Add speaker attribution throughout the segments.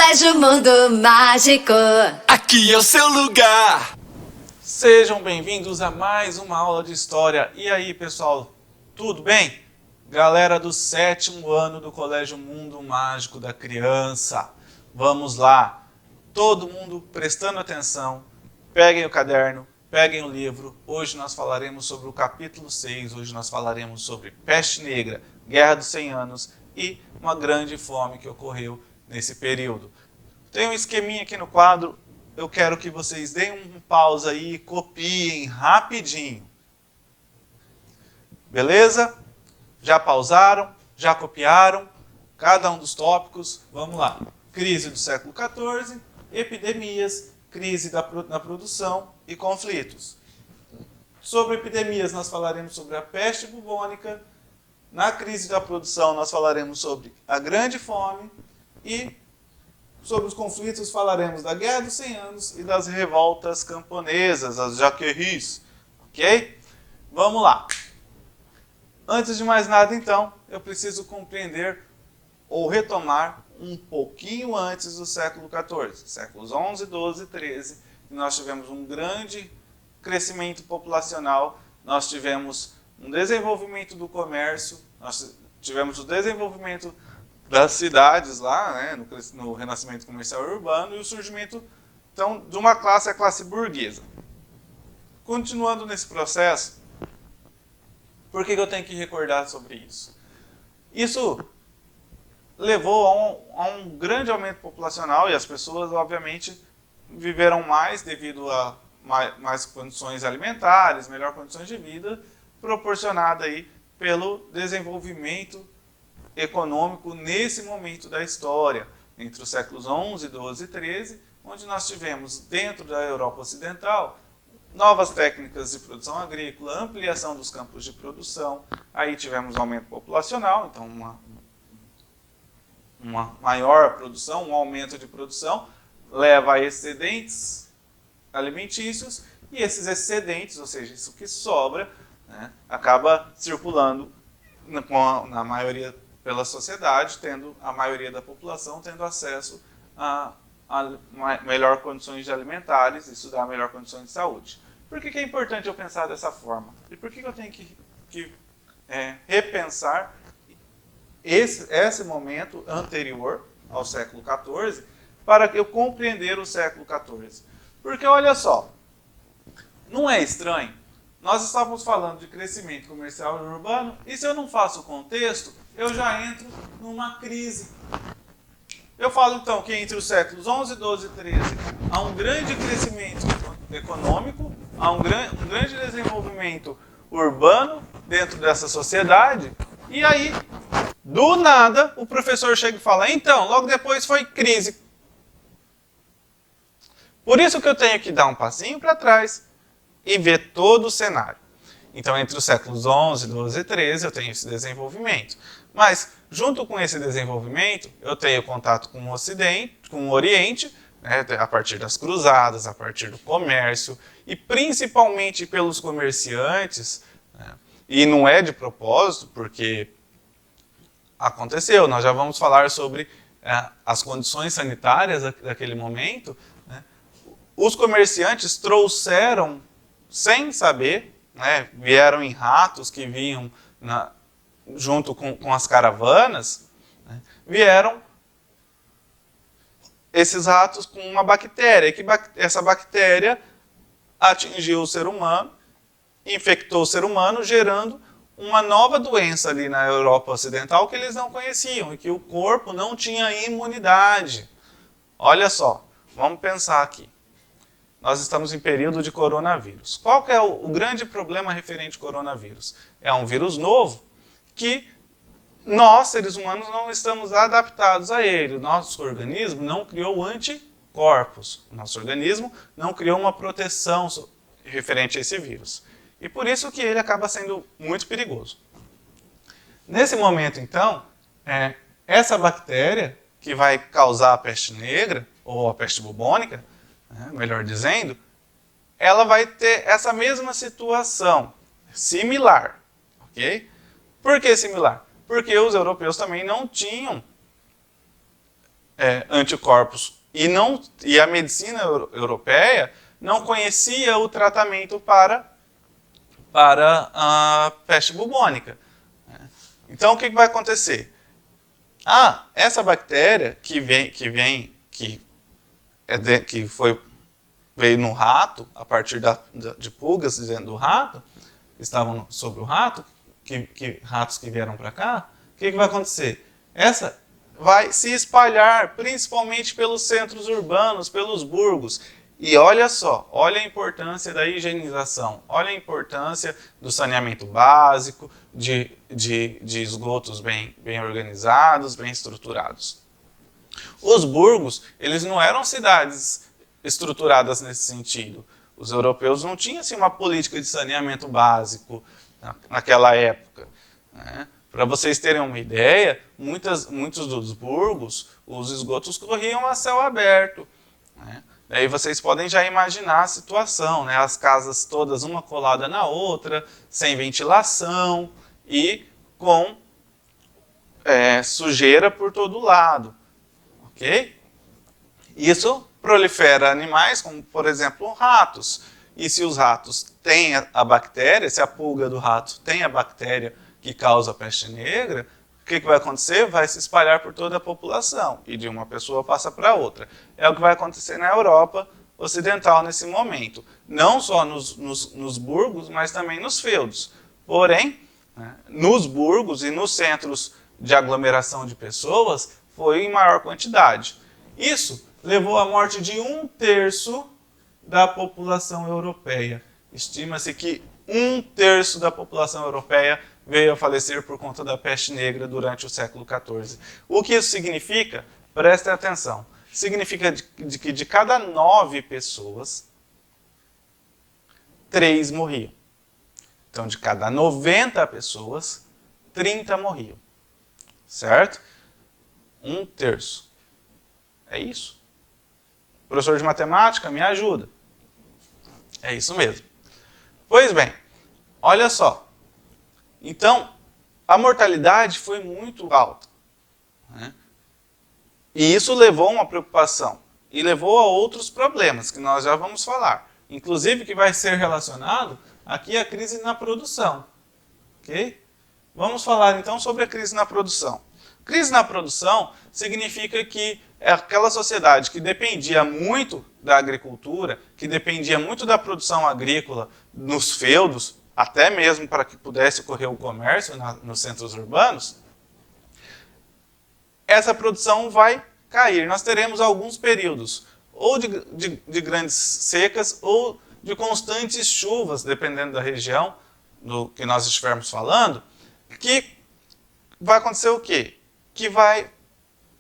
Speaker 1: Colégio Mundo Mágico.
Speaker 2: Aqui é o seu lugar!
Speaker 3: Sejam bem-vindos a mais uma aula de História. E aí, pessoal, tudo bem? Galera do 7º ano do Colégio Mundo Mágico da Criança, vamos lá! Todo mundo prestando atenção, peguem o caderno, peguem o livro. Hoje nós falaremos sobre o capítulo 6, hoje nós falaremos sobre Peste Negra, Guerra dos 100 Anos e uma grande fome que ocorreu nesse período. Tem um esqueminha aqui no quadro, eu quero que vocês deem um pausa aí e copiem rapidinho. Beleza? Já pausaram? Já copiaram? Cada um dos tópicos, vamos lá. Crise do século XIV, epidemias, crise na produção e conflitos. Sobre epidemias nós falaremos sobre a peste bubônica, na crise da produção nós falaremos sobre a grande fome e sobre os conflitos falaremos da Guerra dos 100 Anos e das revoltas camponesas, as jaqueries, ok? Vamos lá. Antes de mais nada, então, eu preciso compreender ou retomar um pouquinho antes do século XIV, séculos 11, 12 e 13, que nós tivemos um grande crescimento populacional, nós tivemos um desenvolvimento do comércio, nós tivemos o desenvolvimento das cidades lá, né, no renascimento comercial e urbano, e o surgimento, então, de uma classe, a classe burguesa. Continuando nesse processo, por que eu tenho que recordar sobre isso? Isso levou a um grande aumento populacional e as pessoas, obviamente, viveram mais devido a mais condições alimentares, melhor condições de vida, proporcionada aí pelo desenvolvimento econômico nesse momento da história, entre os séculos 11, 12 e 13, onde nós tivemos, dentro da Europa Ocidental, novas técnicas de produção agrícola, ampliação dos campos de produção, aí tivemos aumento populacional, então uma maior produção, um aumento de produção, leva a excedentes alimentícios, e esses excedentes, ou seja, isso que sobra, né, acaba circulando na maioria pela sociedade, tendo a maioria da população tendo acesso a melhor condições de alimentares, isso dá melhor condições de saúde. Por que é importante eu pensar dessa forma? E por que eu tenho que repensar esse momento anterior ao século XIV para eu compreender o século XIV? Porque olha só, não é estranho? Nós estávamos falando de crescimento comercial e urbano, e se eu não faço o contexto, eu já entro numa crise. Eu falo então que entre os séculos 11, 12 e 13 há um grande crescimento econômico, há um grande desenvolvimento urbano dentro dessa sociedade, e aí, do nada, o professor chega e fala, então, logo depois foi crise. Por isso que eu tenho que dar um passinho para trás e ver todo o cenário. Então, entre os séculos 11, 12 e 13, eu tenho esse desenvolvimento. Mas, junto com esse desenvolvimento, eu tenho contato com o Ocidente, com o Oriente, né, a partir das cruzadas, a partir do comércio, e principalmente pelos comerciantes, né, e não é de propósito, porque aconteceu, nós já vamos falar sobre as condições sanitárias daquele momento, né, os comerciantes trouxeram, sem saber, né, vieram em ratos que vinham junto com as caravanas, né, vieram esses ratos com uma bactéria, que essa bactéria atingiu o ser humano, infectou o ser humano, gerando uma nova doença ali na Europa Ocidental que eles não conheciam e que o corpo não tinha imunidade. Olha só, vamos pensar aqui. Nós estamos em período de coronavírus. Qual que é o grande problema referente ao coronavírus? É um vírus novo que nós, seres humanos, não estamos adaptados a ele. O nosso organismo não criou anticorpos. O nosso organismo não criou uma proteção referente a esse vírus. E por isso que ele acaba sendo muito perigoso. Nesse momento, então, essa bactéria que vai causar a peste negra, ou a peste bubônica, melhor dizendo, ela vai ter essa mesma situação, similar, ok? Por que similar? Porque os europeus também não tinham anticorpos e a medicina europeia não conhecia o tratamento para a peste bubônica. Então, o que vai acontecer? Essa bactéria que veio no rato, a partir de pulgas dentro do rato, que estavam sobre o rato, ratos que vieram para cá, o que vai acontecer? Essa vai se espalhar principalmente pelos centros urbanos, pelos burgos. E olha só, olha a importância da higienização, olha a importância do saneamento básico, de esgotos bem organizados, bem estruturados. Os burgos, eles não eram cidades estruturadas nesse sentido. Os europeus não tinham assim, uma política de saneamento básico naquela época, né? Para vocês terem uma ideia, muitos dos burgos, os esgotos corriam a céu aberto, né? Daí vocês podem já imaginar a situação, né? As casas todas uma colada na outra, sem ventilação e com sujeira por todo lado, ok? Isso prolifera animais como, por exemplo, ratos. E se os ratos têm a bactéria, se a pulga do rato tem a bactéria que causa a peste negra, o que vai acontecer? Vai se espalhar por toda a população e de uma pessoa passa para outra. É o que vai acontecer na Europa Ocidental nesse momento. Não só nos burgos, mas também nos feudos. Porém, né, nos burgos e nos centros de aglomeração de pessoas, foi em maior quantidade. Isso levou à morte de 1/3 da população europeia. Estima-se que 1/3 da população europeia veio a falecer por conta da peste negra durante o século XIV. O que isso significa? Prestem atenção. Significa que de cada 9 pessoas, 3 morriam. Então, de cada 90 pessoas, 30 morriam. Certo? 1/3. É isso. Professor de matemática, me ajuda. É isso mesmo. Pois bem, olha só. Então, a mortalidade foi muito alta, né? E isso levou a uma preocupação. E levou a outros problemas, que nós já vamos falar. Inclusive, que vai ser relacionado aqui à crise na produção. Ok? Vamos falar, então, sobre a crise na produção. Crise na produção significa que é aquela sociedade que dependia muito da agricultura, que dependia muito da produção agrícola nos feudos, até mesmo para que pudesse ocorrer o comércio nos centros urbanos, essa produção vai cair. Nós teremos alguns períodos, ou de grandes secas, ou de constantes chuvas, dependendo da região do que nós estivermos falando, que vai acontecer o quê? Que vai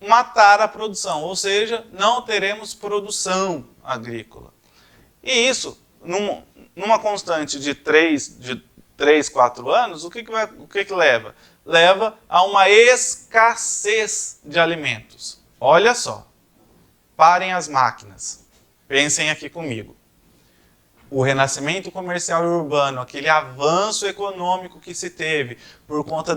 Speaker 3: matar a produção, ou seja, não teremos produção agrícola. E isso, numa constante de 3, 4 anos, o que leva? Leva a uma escassez de alimentos. Olha só, parem as máquinas, pensem aqui comigo. O renascimento comercial e urbano, aquele avanço econômico que se teve por conta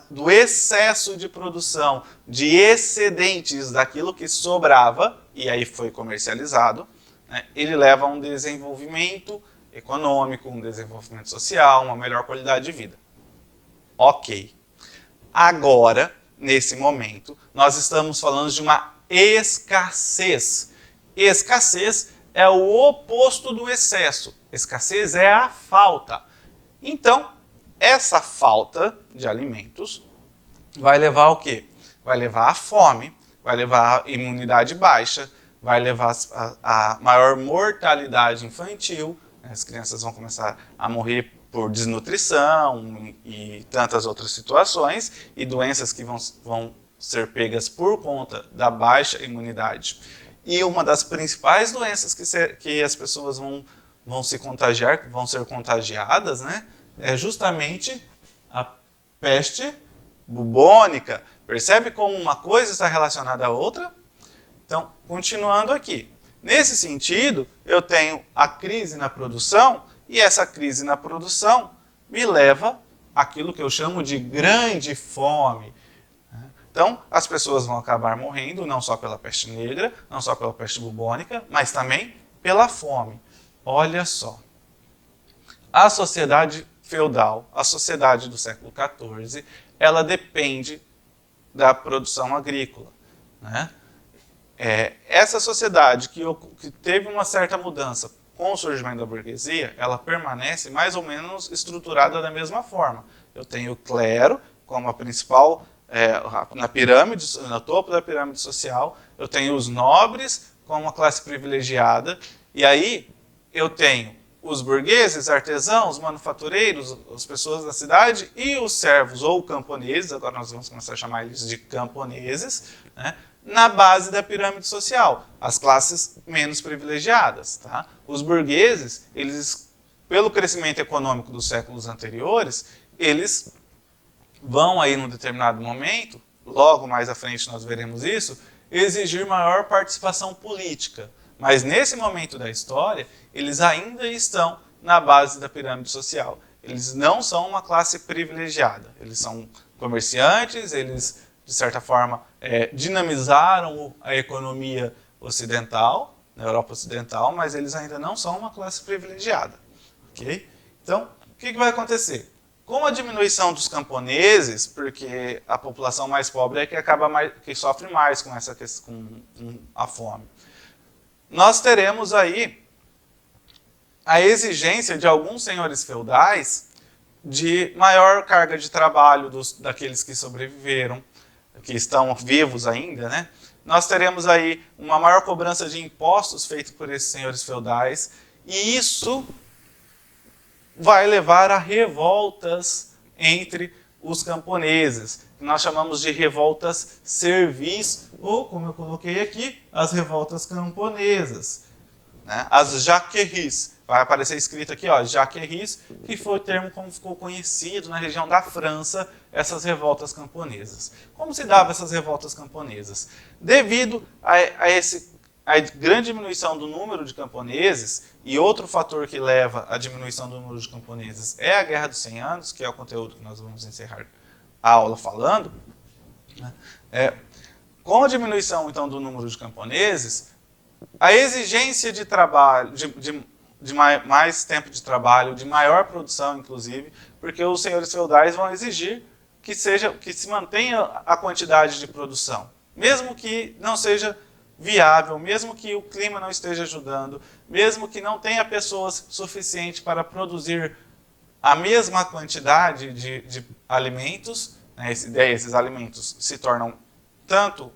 Speaker 3: do excesso de produção, de excedentes daquilo que sobrava, e aí foi comercializado, né, ele leva a um desenvolvimento econômico, um desenvolvimento social, uma melhor qualidade de vida. Ok. Agora, nesse momento, nós estamos falando de uma escassez. Escassez é o oposto do excesso. Escassez é a falta. Então, essa falta de alimentos vai levar ao quê? Vai levar à fome, vai levar à imunidade baixa, vai levar a maior mortalidade infantil. As crianças vão começar a morrer por desnutrição e tantas outras situações, e doenças que vão ser pegas por conta da baixa imunidade. E uma das principais doenças que as pessoas vão se contagiar, vão ser contagiadas, né, é justamente a peste bubônica. Percebe como uma coisa está relacionada à outra? Então, continuando aqui. Nesse sentido, eu tenho a crise na produção, e essa crise na produção me leva àquilo que eu chamo de grande fome. Então, as pessoas vão acabar morrendo, não só pela peste negra, não só pela peste bubônica, mas também pela fome. Olha só. A sociedade feudal, a sociedade do século XIV, ela depende da produção agrícola, né? Essa sociedade que teve uma certa mudança com o surgimento da burguesia, ela permanece mais ou menos estruturada da mesma forma. Eu tenho o clero como a principal, na pirâmide, no topo da pirâmide social, eu tenho os nobres como uma classe privilegiada, e aí eu tenho os burgueses, artesãos, manufatureiros, as pessoas da cidade e os servos ou camponeses, agora nós vamos começar a chamar eles de camponeses, né, na base da pirâmide social, as classes menos privilegiadas. Tá? Os burgueses, eles, pelo crescimento econômico dos séculos anteriores, eles vão aí num determinado momento, logo mais à frente nós veremos isso, exigir maior participação política. Mas nesse momento da história, eles ainda estão na base da pirâmide social. Eles não são uma classe privilegiada. Eles são comerciantes, eles, de certa forma, dinamizaram a economia ocidental, na Europa Ocidental, mas eles ainda não são uma classe privilegiada. Okay? Então, o que vai acontecer? Com a diminuição dos camponeses, porque a população mais pobre é que sofre mais com a fome, nós teremos aí a exigência de alguns senhores feudais de maior carga de trabalho daqueles que sobreviveram, que estão vivos ainda, né? Nós teremos aí uma maior cobrança de impostos feita por esses senhores feudais, e isso vai levar a revoltas entre os camponeses, que nós chamamos de revoltas servis, ou, como eu coloquei aqui, as revoltas camponesas, né? As jacqueries. Vai aparecer escrito aqui, ó, jacqueries, que foi o termo como ficou conhecido na região da França, essas revoltas camponesas. Como se davam essas revoltas camponesas? Devido a grande diminuição do número de camponeses, e outro fator que leva à diminuição do número de camponeses é a Guerra dos 100 Anos, que é o conteúdo que nós vamos encerrar a aula falando, né? Com a diminuição, então, do número de camponeses, a exigência de trabalho, de mais tempo de trabalho, de maior produção, inclusive, porque os senhores feudais vão exigir que se mantenha a quantidade de produção, mesmo que não seja viável, mesmo que o clima não esteja ajudando, mesmo que não tenha pessoas suficientes para produzir a mesma quantidade de alimentos, né? Esses alimentos se tornam tanto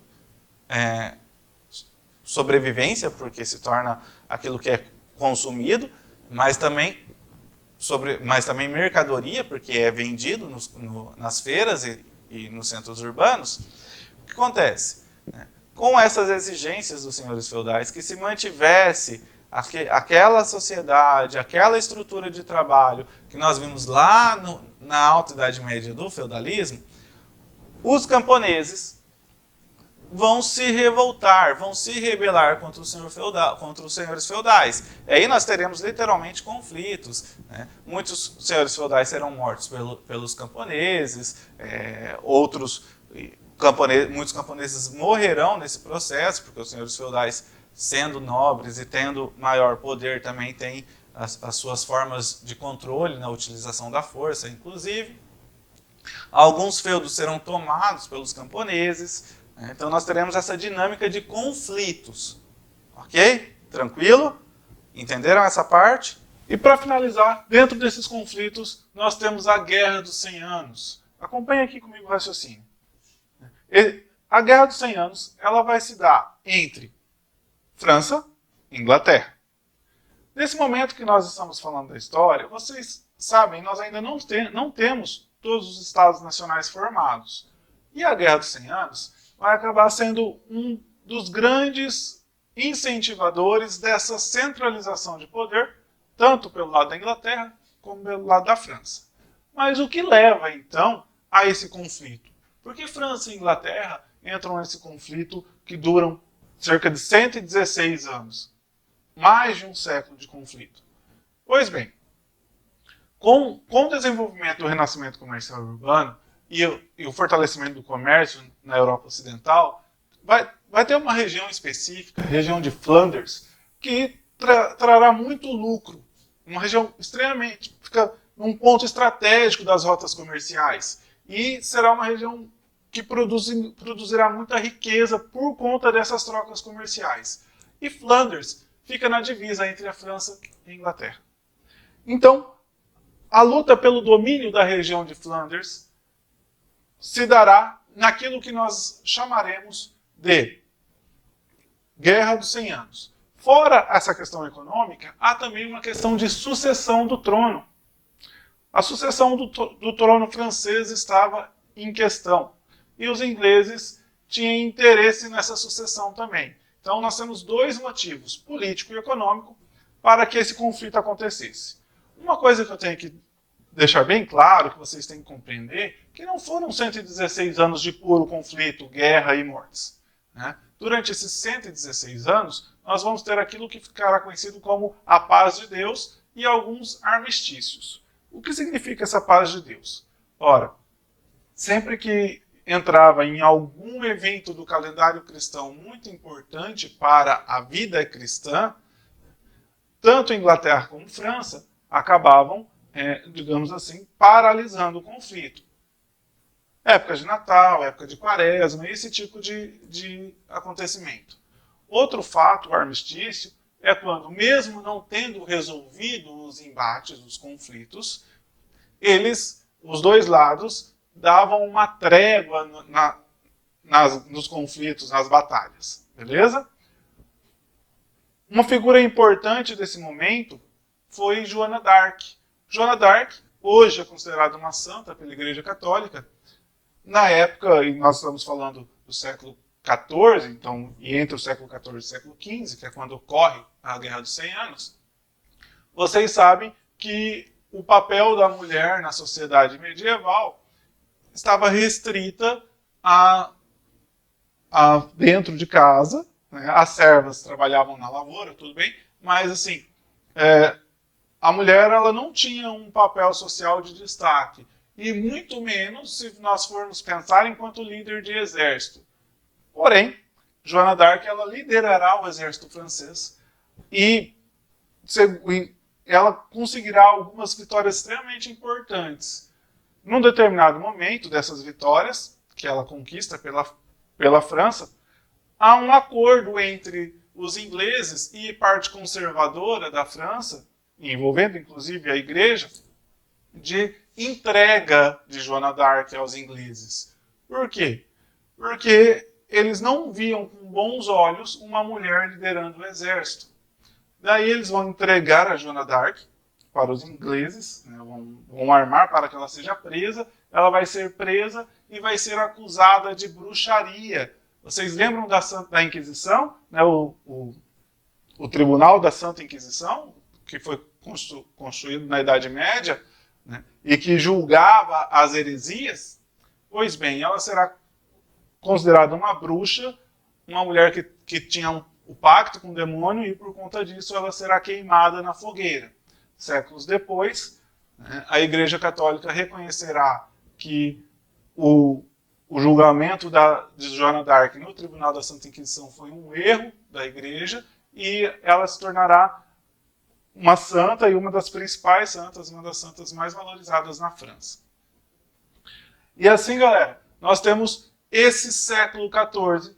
Speaker 3: sobrevivência, porque se torna aquilo que é consumido, mas também mercadoria, porque é vendido nas feiras e nos centros urbanos. O que acontece? Com essas exigências dos senhores feudais, que se mantivesse aquela sociedade, aquela estrutura de trabalho que nós vimos lá na Alta Idade Média do feudalismo, os camponeses vão se revoltar, vão se rebelar contra os senhores feudais. E aí nós teremos literalmente conflitos, né? Muitos senhores feudais serão mortos pelos camponeses, muitos camponeses morrerão nesse processo, porque os senhores feudais, sendo nobres e tendo maior poder, também têm as suas formas de controle na utilização da força, inclusive. Alguns feudos serão tomados pelos camponeses. Então nós teremos essa dinâmica de conflitos. Ok? Tranquilo? Entenderam essa parte? E para finalizar, dentro desses conflitos, nós temos a Guerra dos 100 Anos. Acompanhe aqui comigo o raciocínio. A Guerra dos 100 Anos, ela vai se dar entre França e Inglaterra. Nesse momento que nós estamos falando da história, vocês sabem, nós ainda não temos todos os estados nacionais formados. E a Guerra dos 100 Anos vai acabar sendo um dos grandes incentivadores dessa centralização de poder, tanto pelo lado da Inglaterra como pelo lado da França. Mas o que leva, então, a esse conflito? Porque França e Inglaterra entram nesse conflito que duram cerca de 116 anos. Mais de um século de conflito. Pois bem, com o desenvolvimento do renascimento comercial urbano e o fortalecimento do comércio na Europa Ocidental, vai ter uma região específica, a região de Flanders, que trará muito lucro. Uma região extremamente, fica num ponto estratégico das rotas comerciais. E será uma região que produzirá muita riqueza por conta dessas trocas comerciais. E Flanders fica na divisa entre a França e a Inglaterra. Então, a luta pelo domínio da região de Flanders se dará naquilo que nós chamaremos de Guerra dos 100 Anos. Fora essa questão econômica, há também uma questão de sucessão do trono. A sucessão do trono francês estava em questão. E os ingleses tinham interesse nessa sucessão também. Então nós temos dois motivos, político e econômico, para que esse conflito acontecesse. Uma coisa que eu tenho que deixar bem claro, que vocês têm que compreender, que não foram 116 anos de puro conflito, guerra e mortes. Né? Durante esses 116 anos, nós vamos ter aquilo que ficará conhecido como a paz de Deus e alguns armistícios. O que significa essa paz de Deus? Ora, sempre que entrava em algum evento do calendário cristão muito importante para a vida cristã, tanto Inglaterra como França acabavam, digamos assim, paralisando o conflito. Época de Natal, época de Quaresma, esse tipo de acontecimento. Outro fato, o armistício, é quando, mesmo não tendo resolvido os embates, os conflitos, os dois lados, davam uma trégua nos conflitos, nas batalhas. Beleza? Uma figura importante desse momento foi Joana d'Arc. Joana d'Arc, hoje é considerada uma santa pela Igreja Católica. Na época, e nós estamos falando do século XIV, então, e entre o século XIV e o século XV, que é quando ocorre a Guerra dos 100 Anos, vocês sabem que o papel da mulher na sociedade medieval estava restrita a dentro de casa, né? As servas trabalhavam na lavoura, tudo bem, mas assim, a mulher ela não tinha um papel social de destaque, e muito menos se nós formos pensar enquanto líder de exército. Porém, Joana d'Arc ela liderará o exército francês e ela conseguirá algumas vitórias extremamente importantes. Num determinado momento dessas vitórias, que ela conquista pela França, há um acordo entre os ingleses e parte conservadora da França, envolvendo inclusive a igreja, de entrega de Joana d'Arc aos ingleses. Por quê? Porque eles não viam com bons olhos uma mulher liderando o exército. Daí eles vão entregar a Joana d'Arc para os ingleses, né, vão armar para que ela seja presa, ela vai ser presa e vai ser acusada de bruxaria. Vocês lembram da Inquisição? Né, o Tribunal da Santa Inquisição, que foi construído na Idade Média, né, e que julgava as heresias? Pois bem, ela será considerada uma bruxa, uma mulher que tinha o pacto com o demônio, e por conta disso ela será queimada na fogueira. Séculos depois, né, a Igreja Católica reconhecerá que o julgamento de Joana d'Arc no Tribunal da Santa Inquisição foi um erro da Igreja, e ela se tornará uma santa e uma das principais santas, uma das santas mais valorizadas na França. E assim, galera, nós temos esse século XIV,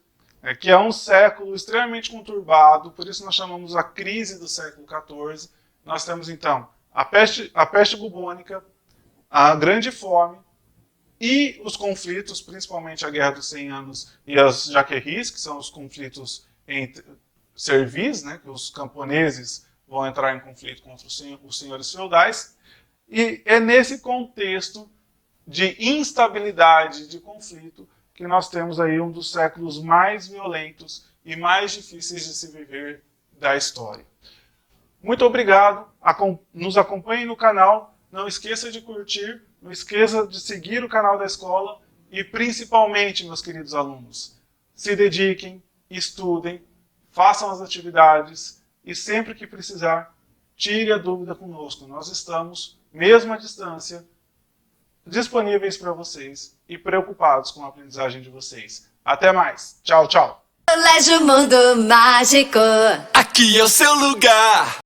Speaker 3: que é um século extremamente conturbado, por isso nós chamamos a crise do século XIV. Nós temos, então, a peste bubônica, a grande fome e os conflitos, principalmente a Guerra dos 100 Anos e as Jaqueries, que são os conflitos entre servis, né, que os camponeses vão entrar em conflito contra os senhores feudais. E é nesse contexto de instabilidade, de conflito, que nós temos aí um dos séculos mais violentos e mais difíceis de se viver da história. Muito obrigado, nos acompanhe no canal, não esqueça de curtir, não esqueça de seguir o canal da escola e principalmente, meus queridos alunos, se dediquem, estudem, façam as atividades e sempre que precisar, tire a dúvida conosco. Nós estamos, mesmo à distância, disponíveis para vocês e preocupados com a aprendizagem de vocês. Até mais. Tchau, tchau.
Speaker 1: Colégio Mundo Mágico.
Speaker 2: Aqui é o seu lugar.